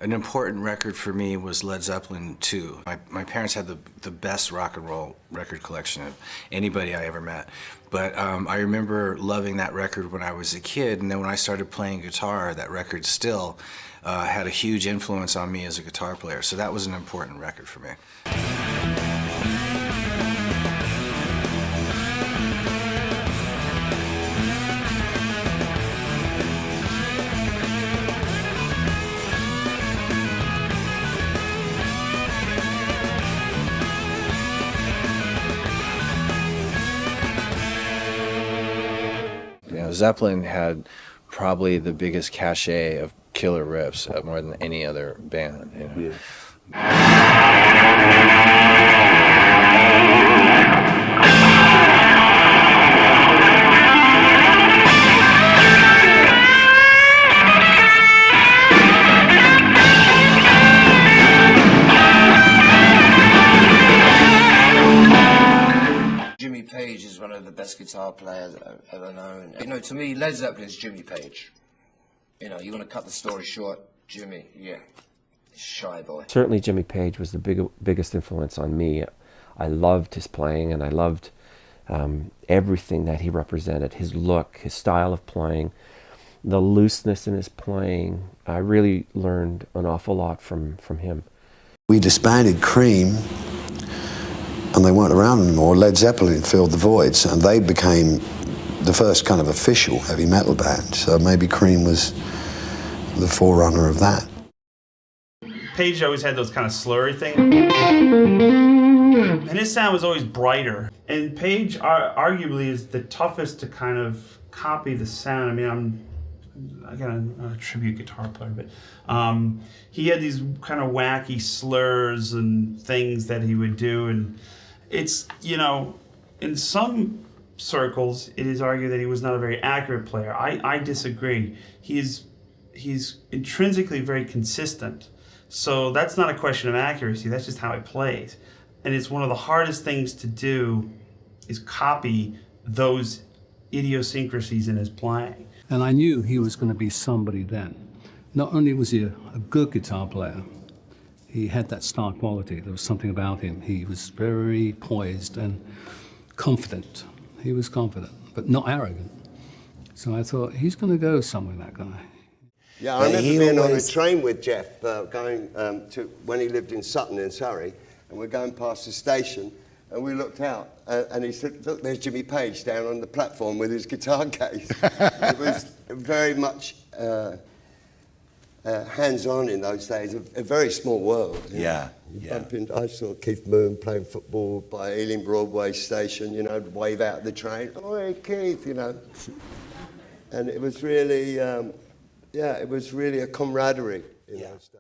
An important record for me was Led Zeppelin 2. My parents had the best rock and roll record collection of anybody I ever met. But I remember loving that record when I was a kid, and then when I started playing guitar, that record still had a huge influence on me as a guitar player. So that was an important record for me. Zeppelin had probably the biggest cachet of killer riffs, more than any other band. You know? Jimmy Page is one of the best guitar players I've ever known. You know, to me, Led Zeppelin is Jimmy Page. You know, you want to cut the story short, Jimmy, yeah, shy boy. Certainly Jimmy Page was the biggest influence on me. I loved his playing, and I loved everything that he represented, his look, his style of playing, the looseness in his playing. I really learned an awful lot from him. We disbanded Cream, and they weren't around anymore. Led Zeppelin filled the voids, and they became the first kind of official heavy metal band. So maybe Cream was the forerunner of that. Page always had those kind of slurry things, and his sound was always brighter. And Page arguably is the toughest to kind of copy the sound. I mean, I'm a tribute guitar player, but he had these kind of wacky slurs and things that he would do, and it's, you know, in some circles it is argued that he was not a very accurate player. I disagree. He's intrinsically very consistent, so that's not a question of accuracy, that's just how he plays. And it's one of the hardest things to do is copy those idiosyncrasies in his playing. And I knew he was going to be somebody then. Not only was he a good guitar player, he had that star quality. There was something about him. He was very poised and confident. He was confident, but not arrogant. So I thought, he's going to go somewhere, that guy. Yeah, I remember being on a train with Jeff, going to when he lived in Sutton in Surrey, and we're going past the station, and we looked out, and he said, look, there's Jimmy Page down on the platform with his guitar case. It was very much hands-on in those days, a very small world. Yeah, I saw Keith Moon playing football by Ealing Broadway station, you know, wave out the train, oh, hey, Keith, you know. And it was really, it was really a camaraderie in those days.